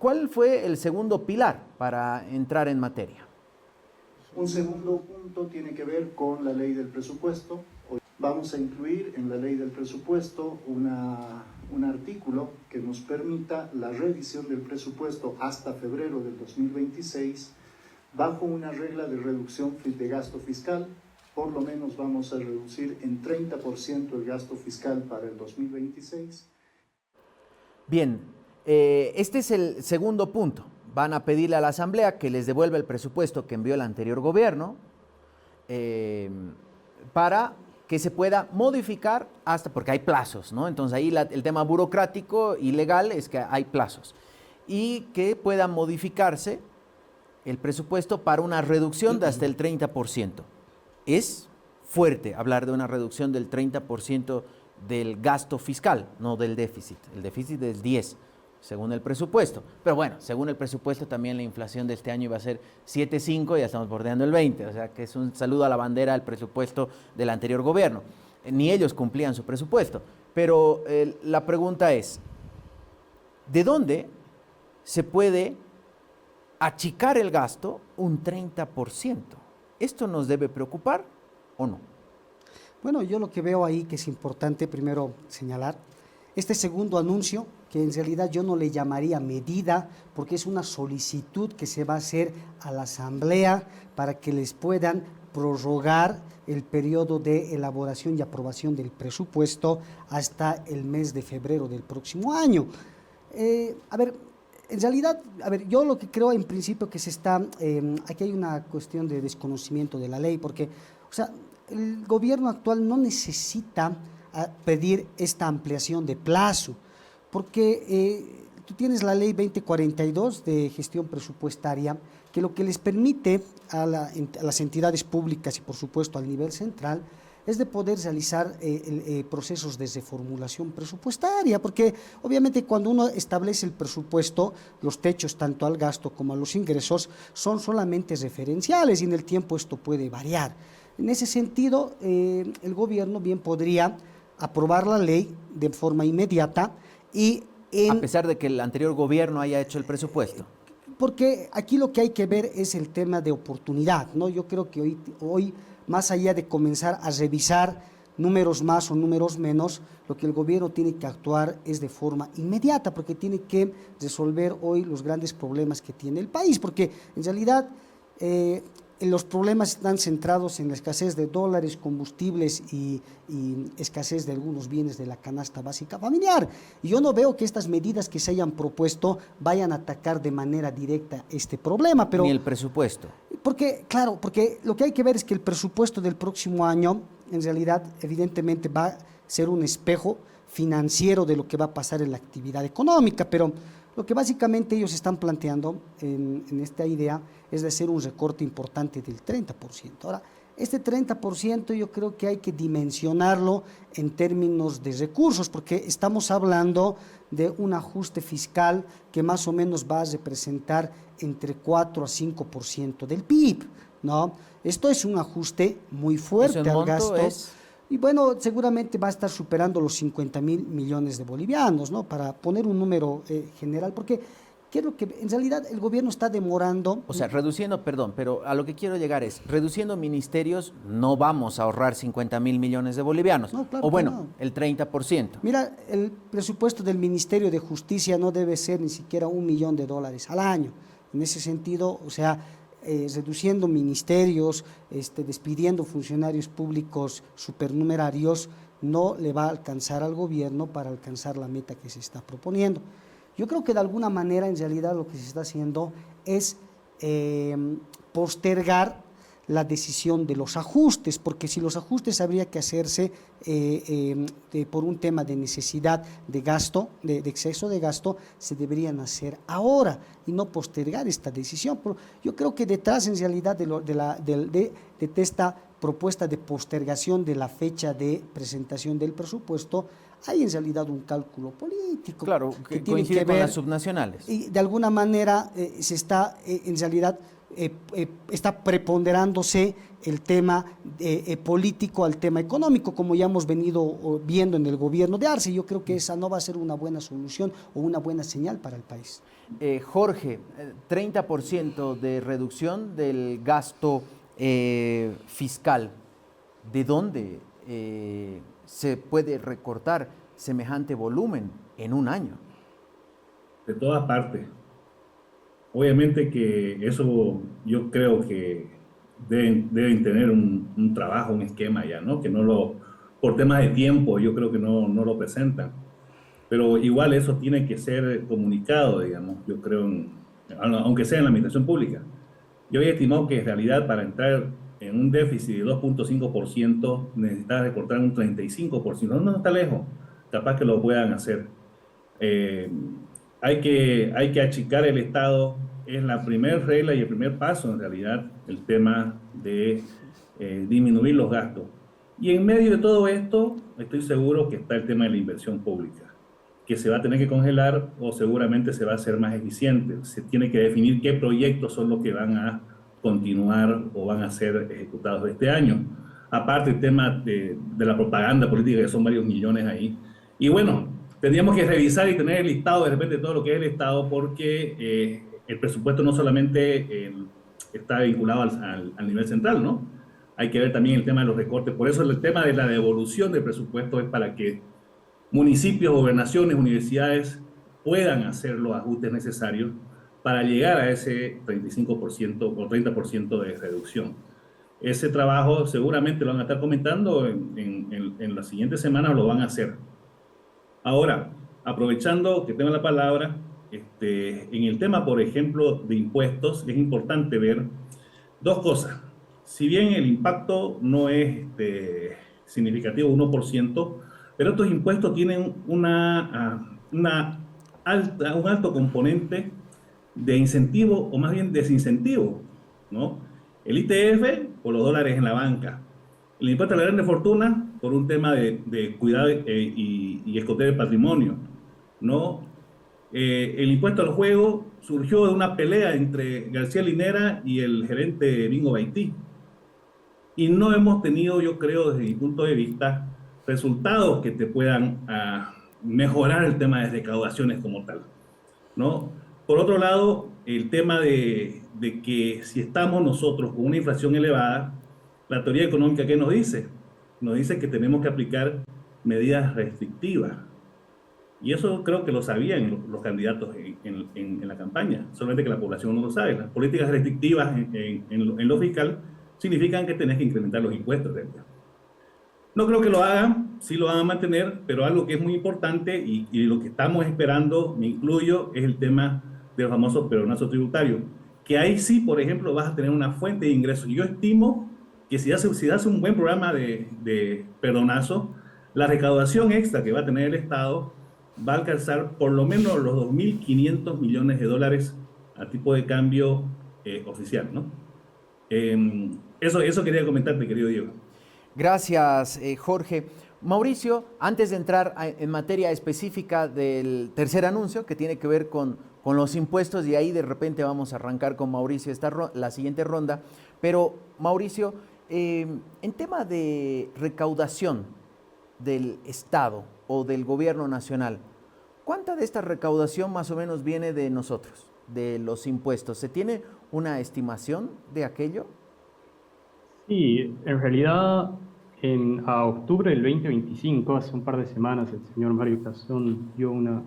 ¿cuál fue el segundo pilar para entrar en materia? Un segundo punto tiene que ver con la ley del presupuesto. Hoy vamos a incluir en la ley del presupuesto un artículo que nos permita la revisión del presupuesto hasta febrero del 2026 bajo una regla de reducción de gasto fiscal. Por lo menos vamos a reducir en 30% el gasto fiscal para el 2026. Bien, este es el segundo punto. Van a pedirle a la Asamblea que les devuelva el presupuesto que envió el anterior gobierno para que se pueda modificar hasta, porque hay plazos, ¿no? Entonces ahí el tema burocrático y legal es que hay plazos. Y que pueda modificarse el presupuesto para una reducción de hasta el 30%. Es fuerte hablar de una reducción del 30% del gasto fiscal, no del déficit. El déficit es 10%, según el presupuesto. Pero bueno, según el presupuesto también la inflación de este año iba a ser 7,5 y ya estamos bordeando el 20%. O sea que es un saludo a la bandera al presupuesto del anterior gobierno. Ni ellos cumplían su presupuesto. Pero la pregunta es, ¿de dónde se puede achicar el gasto un 30%? ¿Esto nos debe preocupar o no? Bueno, yo lo que veo ahí que es importante primero señalar, este segundo anuncio, que en realidad yo no le llamaría medida, porque es una solicitud que se va a hacer a la Asamblea para que les puedan prorrogar el periodo de elaboración y aprobación del presupuesto hasta el mes de febrero del próximo año. En realidad, yo lo que creo en principio que aquí hay una cuestión de desconocimiento de la ley, porque, o sea, el gobierno actual no necesita pedir esta ampliación de plazo, porque tú tienes la ley 2042 de gestión presupuestaria, que lo que les permite a las entidades públicas y por supuesto al nivel central es de poder realizar procesos de reformulación presupuestaria, porque obviamente cuando uno establece el presupuesto, los techos tanto al gasto como a los ingresos son solamente referenciales y en el tiempo esto puede variar. En ese sentido, el gobierno bien podría aprobar la ley de forma inmediata a pesar de que el anterior gobierno haya hecho el presupuesto. Porque aquí lo que hay que ver es el tema de oportunidad, ¿no? Yo creo que hoy más allá de comenzar a revisar números más o números menos, lo que el gobierno tiene que actuar es de forma inmediata, porque tiene que resolver hoy los grandes problemas que tiene el país, porque en realidad los problemas están centrados en la escasez de dólares, combustibles y escasez de algunos bienes de la canasta básica familiar. Y yo no veo que estas medidas que se hayan propuesto vayan a atacar de manera directa este problema. Pero, ni el presupuesto. Porque lo que hay que ver es que el presupuesto del próximo año, en realidad, evidentemente va a ser un espejo financiero de lo que va a pasar en la actividad económica, pero lo que básicamente ellos están planteando en esta idea es de hacer un recorte importante del 30%. Ahora, este 30% yo creo que hay que dimensionarlo en términos de recursos, porque estamos hablando de un ajuste fiscal que más o menos va a representar entre 4 a 5% del PIB, ¿no? Esto es un ajuste muy fuerte al gasto. Y bueno, seguramente va a estar superando los 50.000 millones de bolivianos, ¿no? Para poner un número general, porque quiero que en realidad el gobierno está demorando. O sea, reduciendo, perdón, pero a lo que quiero llegar es, reduciendo ministerios no vamos a ahorrar 50.000 millones de bolivianos. No, claro, o bueno, no. El 30%. Mira, el presupuesto del Ministerio de Justicia no debe ser ni siquiera $1 millón al año. En ese sentido, o sea, reduciendo ministerios, despidiendo funcionarios públicos supernumerarios, no le va a alcanzar al gobierno para alcanzar la meta que se está proponiendo. Yo creo que de alguna manera en realidad lo que se está haciendo es postergar la decisión de los ajustes, porque si los ajustes habría que hacerse por un tema de necesidad de gasto, de exceso de gasto, se deberían hacer ahora y no postergar esta decisión. Pero yo creo que detrás en realidad de esta propuesta de postergación de la fecha de presentación del presupuesto, hay en realidad un cálculo político. Claro, que tiene coincide que con ver, las subnacionales. Y de alguna manera se está en realidad está preponderándose el tema político al tema económico, como ya hemos venido viendo en el gobierno de Arce. Yo creo que esa no va a ser una buena solución o una buena señal para el país. Jorge, 30% de reducción del gasto fiscal. ¿De dónde se puede recortar semejante volumen en un año? De todas partes. Obviamente que eso yo creo que deben tener un trabajo, un esquema ya, ¿no? Que no lo, por temas de tiempo, yo creo que no lo presentan. Pero igual eso tiene que ser comunicado, digamos, yo creo, aunque sea en la administración pública. Yo había estimado que en realidad para entrar en un déficit de 2.5% necesitaba recortar un 35%. No está lejos, capaz que lo puedan hacer. Eh, hay que achicar el Estado, es la primera regla y el primer paso en realidad, el tema de disminuir los gastos. Y en medio de todo esto, estoy seguro que está el tema de la inversión pública, que se va a tener que congelar o seguramente se va a hacer más eficiente. Se tiene que definir qué proyectos son los que van a continuar o van a ser ejecutados este año. Aparte el tema de la propaganda política, que son varios millones ahí. Y bueno, tendríamos que revisar y tener el listado de repente de todo lo que es el Estado, porque el presupuesto no solamente está vinculado al nivel central, ¿no? Hay que ver también el tema de los recortes. Por eso el tema de la devolución del presupuesto es para que municipios, gobernaciones, universidades puedan hacer los ajustes necesarios para llegar a ese 35% o 30% de reducción. Ese trabajo seguramente lo van a estar comentando en las siguientes semanas, lo van a hacer. Ahora, aprovechando que tengo la palabra, en el tema, por ejemplo, de impuestos, es importante ver dos cosas. Si bien el impacto no es significativo, 1%, pero estos impuestos tienen un alto componente de incentivo o más bien desincentivo, ¿no? El ITF por los dólares en la banca, el impuesto a la grande fortuna por un tema de cuidado y esconder el patrimonio, ¿no? El impuesto al juego surgió de una pelea entre García Linera y el gerente Bingo Baití. Y no hemos tenido, yo creo, desde mi punto de vista, resultados que te puedan mejorar el tema de recaudaciones como tal, ¿no? Por otro lado, el tema de que si estamos nosotros con una inflación elevada, la teoría económica, ¿qué nos dice? Nos dice que tenemos que aplicar medidas restrictivas. Y eso creo que lo sabían los candidatos en la campaña, solamente que la población no lo sabe. Las políticas restrictivas en lo fiscal significan que tenés que incrementar los impuestos. No creo que lo hagan, sí lo van a mantener, pero algo que es muy importante y lo que estamos esperando, me incluyo, es el tema del famoso peronazo tributario, que ahí sí, por ejemplo, vas a tener una fuente de ingresos. Yo estimo que si hace un buen programa de peronazo, la recaudación extra que va a tener el Estado va a alcanzar por lo menos los 2.500 millones de dólares a tipo de cambio oficial, ¿no? Eso quería comentarte, querido Diego. Gracias, Jorge. Mauricio, antes de entrar en materia específica del tercer anuncio, que tiene que ver con los impuestos, y ahí de repente vamos a arrancar con Mauricio la siguiente ronda, pero Mauricio, en tema de recaudación del Estado o del gobierno nacional, ¿cuánta de esta recaudación más o menos viene de nosotros, de los impuestos? ¿Se tiene una estimación de aquello? Sí, en realidad a octubre del 2025, hace un par de semanas, el señor Mario Casson dio una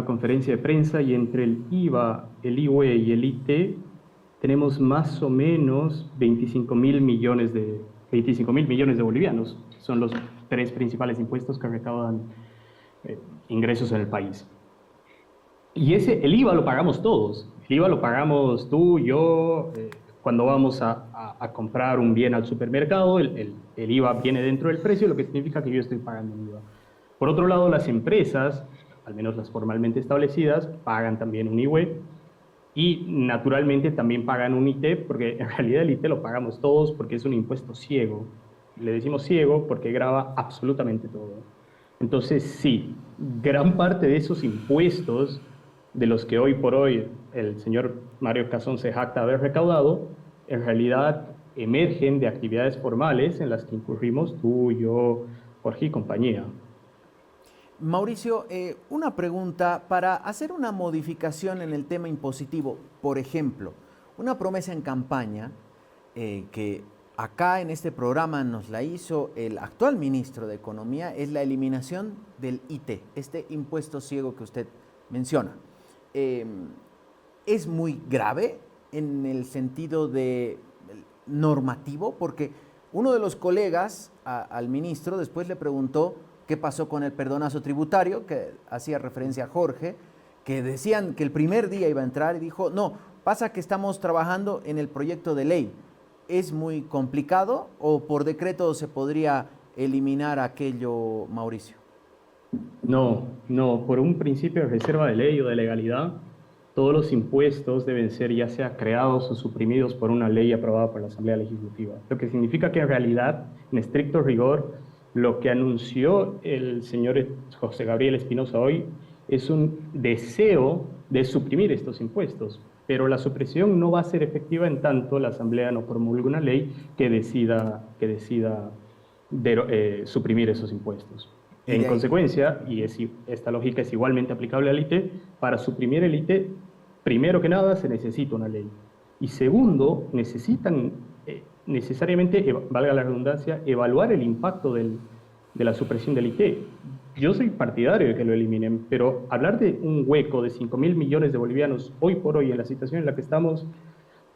conferencia de prensa y entre el IVA, el IUE y el IT tenemos más o menos 25.000 millones de bolivianos. Son los tres principales impuestos que recaudan ingresos en el país. Y el IVA lo pagamos todos. El IVA lo pagamos tú, yo, cuando vamos a comprar un bien al supermercado, el IVA viene dentro del precio, lo que significa que yo estoy pagando un IVA. Por otro lado, las empresas, al menos las formalmente establecidas, pagan también un IUE y naturalmente también pagan un IT, porque en realidad el IT lo pagamos todos porque es un impuesto ciego. Le decimos ciego porque grava absolutamente todo. Entonces, sí, gran parte de esos impuestos de los que hoy por hoy el señor Mario Casson se jacta de haber recaudado, en realidad emergen de actividades formales en las que incurrimos tú, yo, Jorge y compañía. Mauricio, una pregunta para hacer una modificación en el tema impositivo. Por ejemplo, una promesa en campaña que acá en este programa nos la hizo el actual ministro de Economía es la eliminación del IT, este impuesto ciego que usted menciona. Es muy grave en el sentido de normativo, porque uno de los colegas al ministro después le preguntó qué pasó con el perdonazo tributario, que hacía referencia a Jorge, que decían que el primer día iba a entrar y dijo, no, pasa que estamos trabajando en el proyecto de ley. ¿Es muy complicado o por decreto se podría eliminar aquello, Mauricio? No, no, por un principio de reserva de ley o de legalidad, todos los impuestos deben ser ya sea creados o suprimidos por una ley aprobada por la Asamblea Legislativa. Lo que significa que en realidad, en estricto rigor, lo que anunció el señor José Gabriel Espinosa hoy es un deseo de suprimir estos impuestos, pero la supresión no va a ser efectiva en tanto la Asamblea no promulgue una ley que decida suprimir esos impuestos. En consecuencia, y esta lógica es igualmente aplicable al IT, para suprimir el IT, primero que nada se necesita una ley. Y segundo, necesitan necesariamente, valga la redundancia, evaluar el impacto de la supresión del IT. Yo soy partidario de que lo eliminen, pero hablar de un hueco de 5.000 millones de bolivianos hoy por hoy en la situación en la que estamos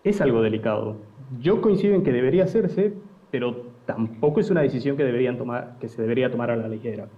es algo delicado. Yo coincido en que debería hacerse, pero tampoco es una decisión que se debería tomar a la ligera.